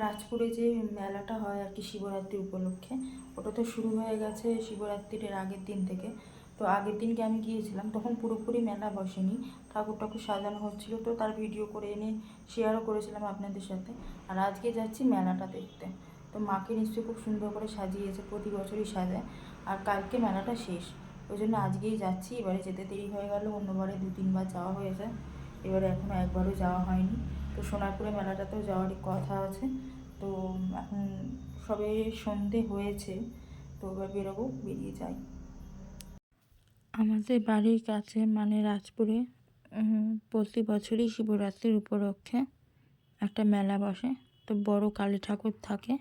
রাজপুরে যে মেলাটা হয় আর কি শিবরাত্রি উপলক্ষে, ওটা তো শুরু হয়ে গেছে শিবরাত্রির আগের দিন থেকে। তো আগের দিনকে আমি গিয়েছিলাম, তখন পুরোপুরি মেলা বসেনি, ঠাকুর ঠাকুর সাজানো হচ্ছিল, তো তার ভিডিও করে এনে শেয়ারও করেছিলাম আপনাদের সাথে। আর আজকে যাচ্ছি মেলাটা দেখতে। তো মাকে নিশ্চয়ই খুব সুন্দর করে সাজিয়েছে, প্রতি বছরই সাজায়। আর কালকে মেলাটা শেষ, ওই জন্য আজকেই যাচ্ছি। এবারে যেতে দেরি হয়ে গেল, অন্যবারে 2-3 বার যাওয়া হয়েছে, এবারে এখনও একবারও যাওয়া হয়নি। তো সোনারপুরে মেলাটাতেও যাওয়ারই কথা আছে। তো এখন সবে সন্ধে হয়েছে, তো এবার বেরোবো, বেরিয়ে যাই। আমাদের বাড়ির কাছে মানে রাজপুরে প্রতি বছরই শিবরাত্রির উপলক্ষে একটা মেলা বসে। তো বড় কালী ঠাকুর থাকে,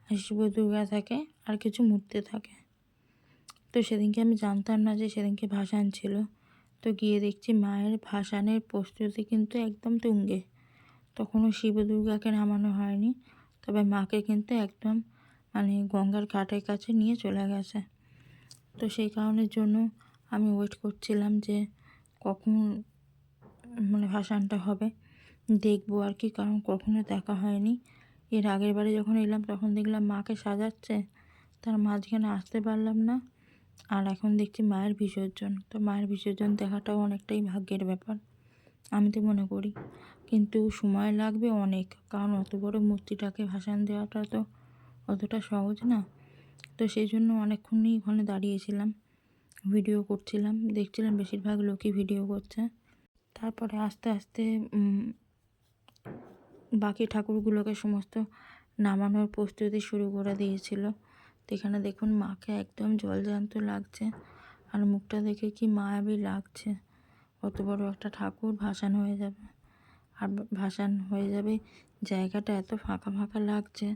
আর শিব দুর্গা থাকে, আর কিছু মূর্তি থাকে। তো সেদিনকে আমি জানতাম না যে সেদিনকে ভাসান ছিল। তো গিয়ে দেখছি মায়ের ভাসানের প্রস্তুতি কিন্তু একদম তুঙ্গে। তখনও শিব দুর্গাকে নামানো হয়নি, তবে মাকে কিন্তু একদম মানে গঙ্গার ঘাটের কাছে নিয়ে চলে গেছে। তো সেই কারণের জন্য আমি ওয়েট করছিলাম যে কখন মানে ভাসানটা হবে, দেখবো আর কি, কারণ কখনো দেখা হয়নি। এর আগের বারে যখন এলাম তখন দেখলাম মাকে সাজাচ্ছে, তার মাঝখানে আসতে পারলাম না। আর এখন দেখছি মায়ের বিসর্জন। তো মায়ের বিসর্জন দেখাটাও অনেকটাই ভাগ্যের ব্যাপার আমি তো মনে করি, কিন্তু সময় লাগবে অনেক, কারণ অত বড় মূর্তিটাকে ভাসান দেওয়াটা তো অতটা সহজ না। তো সেই জন্য অনেকক্ষণই ওখানে দাঁড়িয়েছিলাম, ভিডিও করছিলাম, দেখছিলাম বেশিরভাগ লোকই ভিডিও করছে। তারপরে আস্তে আস্তে বাকি ঠাকুরগুলোকে সমস্ত নামানোর প্রস্তুতি শুরু করে দিয়েছিল। তো এখানে দেখুন মাকে একদম জলজ্যান্ত লাগছে, আর মুখটা দেখে কি মায়াবী লাগছে। অত বড় একটা ঠাকুর ভাসান হয়ে যাবে, আর ভাসান হয়ে যাবে, জায়গাটা এত ফাঁকা ফাঁকা লাগছে,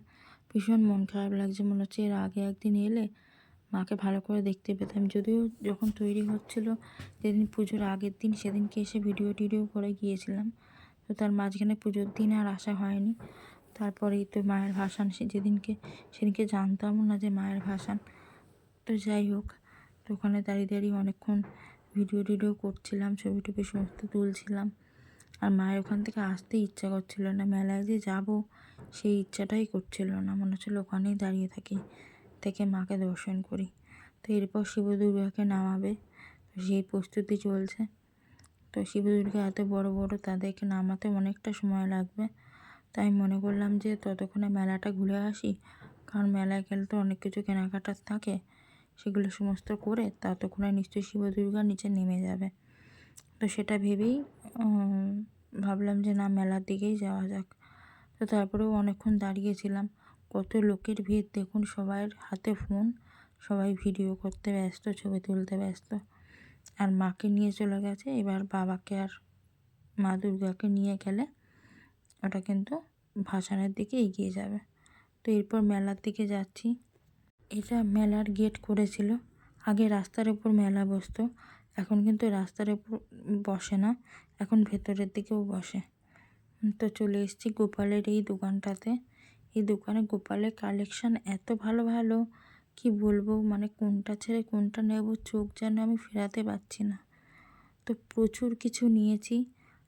ভীষণ মন খারাপ লাগছে। মনে হচ্ছে এর আগে একদিন এলে মাকে ভালো করে দেখতে পেতাম। যদিও যখন তৈরি হচ্ছিল যেদিন পুজোর আগের দিন, সেদিনকে এসে ভিডিও টিডিও করে গিয়েছিলাম। তো তার মাঝখানে পুজোর দিন আর আসা হয়নি। তারপরেই তো মায়ের ভাসান, সেদিনকে জানতামও না যে মায়ের ভাসান। তো যাই হোক, তো ওখানে দাঁড়িয়ে দাঁড়িয়ে অনেকক্ষণ ভিডিও টিডিও করছিলাম, ছবি টবি সমস্ত তুলছিলাম। আর মায়ের ওখান থেকে আসতে ইচ্ছা করছিল না, মেলায় যে যাব সেই ইচ্ছাটাই করছিল না, মনে হচ্ছিল ওখানেই দাঁড়িয়ে থেকে মাকে দর্শন করি। তো এরপর শিব দুর্গাকে নামাবে, তো সেই প্রস্তুতি চলছে। তো শিব দুর্গা এত বড় বড়, তাদেরকে নামাতে অনেকটা সময় লাগবে। তাই মনে করলাম যে ততক্ষণে মেলাটা ঘুরে আসি, কারণ মেলায় গেলে তো অনেক কিছু কেনাকাটার থাকে, সেগুলো সমস্ত করে ততক্ষণে নিশ্চয়ই শিব দুর্গা নিচে নেমে যাবে। তো সেটা ভেবেই ভাবলাম যে না, মেলার দিকেই যাওয়া যাক। তো তারপরেও অনেকক্ষণ দাঁড়িয়েছিলাম, কত লোকের ভিড় দেখুন, সবার হাতে ফোন, সবাই ভিডিও করতে ব্যস্ত, ছবি তুলতে ব্যস্ত। আর মাকে নিয়ে চলে গেছে, এবার বাবাকে আর মা দুর্গাকে নিয়ে গেলে ওটা কিন্তু ভাসানের দিকে এগিয়ে যাবে। তো এরপর মেলার দিকে যাচ্ছি। এটা মেলার গেট করেছিল, আগে রাস্তার উপর মেলা বসতো, এখন কিন্তু রাস্তার উপর বসে না, এখন ভেতরের দিকেও বসে। তো চলে এসেছি গোপালের এই দোকানটাতে। এই দোকানে গোপালের কালেকশান এত ভালো ভালো, কি বলবো, মানে কোনটা ছেড়ে কোনটা নেব চোখ যেন আমি ফেরাতে পারছি না। তো প্রচুর কিছু নিয়েছি।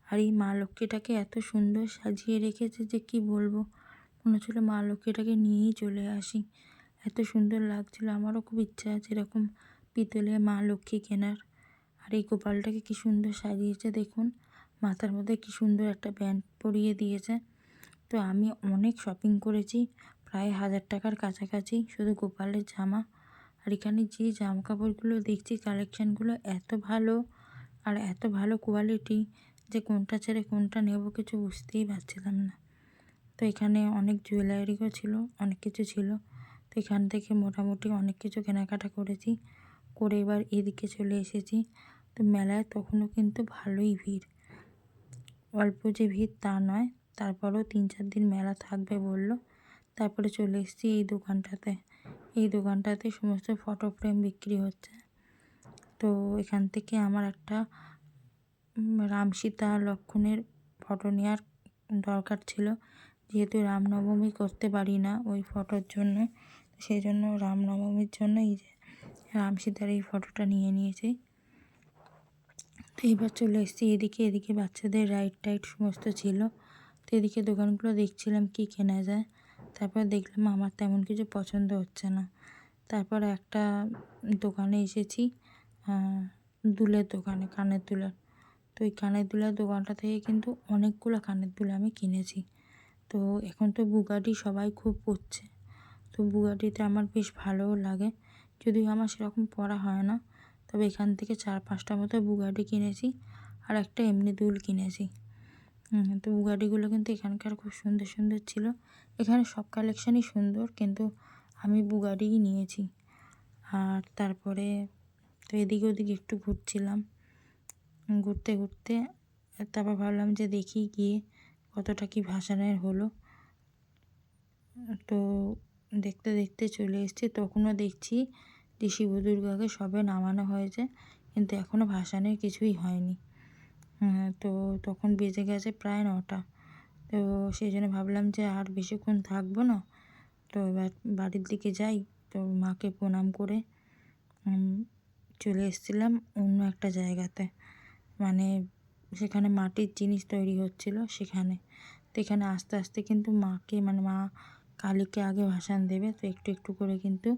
আর এই মা লক্ষ্মীটাকে এত সুন্দর সাজিয়ে রেখেছে যে কি বলবো, মনে হচ্ছিল মা লক্ষ্মীটাকে নিয়েই চলে আসি, এত সুন্দর লাগছিল। আমারও খুব ইচ্ছা আছে এরকম পিতলে মা লক্ষ্মী কেনার। আর এই গোপালটাকে কি সুন্দর সাজিয়েছে দেখুন, মাথার মধ্যে কি সুন্দর একটা ব্যান্ড পরিয়ে দিয়েছে। তো আমি অনেক শপিং করেছি, প্রায় 1000 টাকার কাছাকাছি শুধু গোপালের জামা। আর এখানে যে জামা কাপড়গুলো দেখছি, কালেকশানগুলো এত ভালো আর এত ভালো কোয়ালিটি যে কোনটা ছেড়ে কোনটা নেব কিছু বুঝতেই পারছিলাম না। তো এখানে অনেক জুয়েলারিও ছিল, অনেক কিছু ছিল। তো এখান থেকে মোটামুটি অনেক কিছু কেনাকাটা করেছি, করে এবার এদিকে চলে এসেছি। তো মেলায় তখনও কিন্তু ভালোই ভিড়, অল্প যে ভিড় তা নয়। তারপরেও 3-4 দিন মেলা থাকবে বললো। তারপরে চলে এসেছি এই দোকানটাতে। এই দোকানটাতে সমস্ত ফটো ফ্রেম বিক্রি হচ্ছে। তো এখান থেকে আমার একটা রাম সীতা লক্ষ্মণের ফটো নেওয়ার দরকার ছিল, যেহেতু রামনবমী করতে পারি না ওই ফটোর জন্য, সেই জন্য রামনবমীর জন্য এই যে রাম সীতার এই ফটোটা নিয়ে নিয়েছি। তো এবার চলে এসেছি এদিকে বাচ্চাদের রাইড টাইড সমস্ত ছিল। তো এদিকে দোকানগুলো দেখছিলাম কি কেনা যায়। তারপর দেখলাম আমার তেমন কিছু পছন্দ হচ্ছে না। তারপর একটা দোকানে এসেছি, দুলের দোকানে, কানের দুলের। তো ওই কানের দুলের দোকানটা থেকে কিন্তু অনেকগুলো কানের দুল আমি কিনেছি। তো এখন তো বুগাটি সবাই খুব পরছে, তো বুগাটিতে আমার বেশ ভালোও লাগে, যদিও আমার সেরকম পরা হয় না। তবে এখান থেকে 4-5টা মতো বুগাটি কিনেছি আর একটা এমনি দুল কিনেছি। তো বুগাটিগুলো কিন্তু এখানকার খুব সুন্দর সুন্দর ছিল। এখানে সব কালেকশানই সুন্দর, কিন্তু আমি বুগাটিই নিয়েছি। আর তারপরে তো এদিকে ওদিকে একটু ঘুরছিলাম, ঘুরতে ঘুরতে তারপর ভাবলাম যে দেখি গিয়ে কতটা কি ভাসানের হলো। তো দেখতে দেখতে চলে এসেছি, তখনও দেখছি যে শিব দুর্গাকে সবে নামানো হয়েছে, কিন্তু এখনও ভাসানের কিছুই হয়নি। তো তখন বেজে গেছে প্রায় 9টা। তো সেই জন্য ভাবলাম যে আর বেশিক্ষণ থাকবো না, তো এবার বাড়ির দিকে যাই। তো মাকে প্রণাম করে চলে এসেছিলাম অন্য একটা জায়গাতে, মানে সেখানে মাটির জিনিস তৈরি হচ্ছিল সেখানে। তো এখানে আস্তে আস্তে কিন্তু মাকে, মানে মা কালীকে আগে ভাসান দেবে, তো একটু একটু করে কিন্তু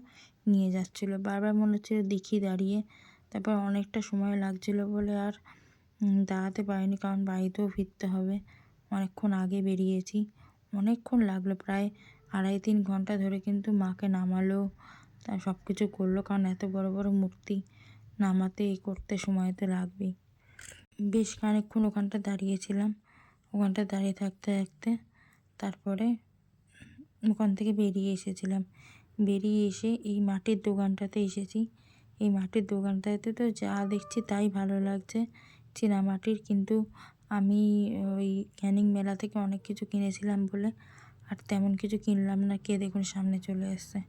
নিয়ে যাচ্ছিলো। বারবার মনে হচ্ছিলো দেখি দাঁড়িয়ে। তারপর অনেকটা সময় লাগছিলো বলে আর দাঁড়াতে পারিনি, কারণ বাড়িতেও ফিরতে হবে। অনেকক্ষণ আগে বেরিয়েছি, অনেকক্ষণ লাগলো, প্রায় 2.5-3 ঘন্টা ধরে কিন্তু মাকে নামালো, তার সব কিছু করলো, কারণ এত বড় বড় মূর্তি নামাতে করতে সময় তো লাগবেই। বেশ খানিকক্ষণ ওখানটা দাঁড়িয়েছিলাম। ওখানটা দাঁড়িয়ে থাকতে থাকতে তারপরে ওখান থেকে বেরিয়ে এসেছিলাম। বেরিয়ে এসে এই মাটির দোকানটাতে এসেছি। এই মাটির দোকানটাতে তো যা দেখছি তাই ভালো লাগছে, চীনামাটির। কিন্তু আমি ওই ক্যানিং মেলা থেকে অনেক কিছু কিনেছিলাম বলে আর তেমন কিছু কিনলাম না। কে দেখুন সামনে চলে এসছে।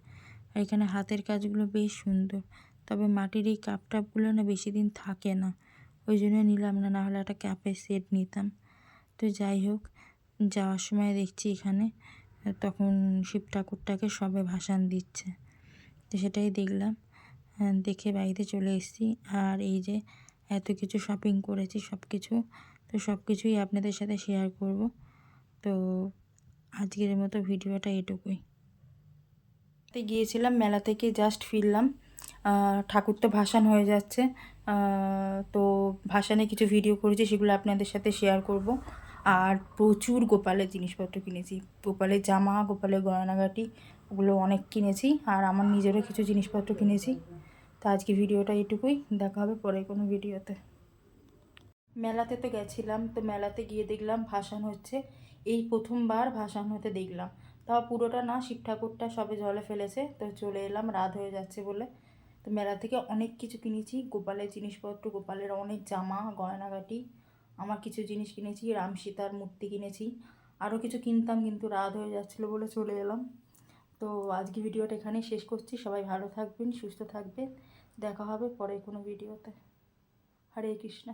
আর এখানে হাতের কাজগুলো বেশ সুন্দর, তবে মাটির এই কাপ টাপগুলো না বেশি দিন থাকে না, ওই জন্য নিলাম না, নাহলে একটা ক্যাপের সেট নিতাম। তো যাই হোক, যাওয়ার সময় দেখছি এখানে তখন শিব ঠাকুরটাকে সবে ভাসান দিচ্ছে, তো সেটাই দেখলাম। দেখে বাড়িতে চলে এসেছি। আর এই যে এত কিছু শপিং করেছি, সব কিছু, তো সব কিছুই আপনাদের সাথে শেয়ার করব। তো আজকের মতো ভিডিওটা এটুকুই। গিয়েছিলাম, মেলা থেকে জাস্ট ফিরলাম। ঠাকুর তো ভাসান হয়ে যাচ্ছে, তো ভাসানে কিছু ভিডিও করেছি, সেগুলো আপনাদের সাথে শেয়ার করব। আর প্রচুর গোপালের জিনিসপত্র কিনেছি, গোপালের জামা, গোপালের গয়নাগাটি, ওগুলো অনেক কিনেছি। আর আমার নিজেরও কিছু জিনিসপত্র কিনেছি। তো আজকে ভিডিওটা এটুকুই, দেখা হবে পরে কোনো ভিডিওতে। মেলাতে তো গেছিলাম, তো মেলাতে গিয়ে দেখলাম ভাসান হচ্ছে, এই প্রথমবার ভাসান হতে দেখলাম। তাও পুরোটা না, শিব ঠাকুরটা সবে জলে ফেলেছে, তো চলে এলাম, রাত হয়ে যাচ্ছে বলে। তো মেলা থেকে অনেক কিছু কিনেছি, গোপালের জিনিসপত্র, গোপালের অনেক জামা, গয়নাগাটি, আমার কিছু জিনিস কিনেছি, রাম সীতার মূর্তি কিনেছি, আরও কিছু কিনতাম, কিন্তু রাত হয়ে যাচ্ছিলো বলে চলে এলাম। তো আজকে ভিডিওটা এখানেই শেষ করছি। সবাই ভালো থাকবেন, সুস্থ থাকবেন, দেখা হবে পরে কোনো ভিডিওতে। হরে কৃষ্ণ।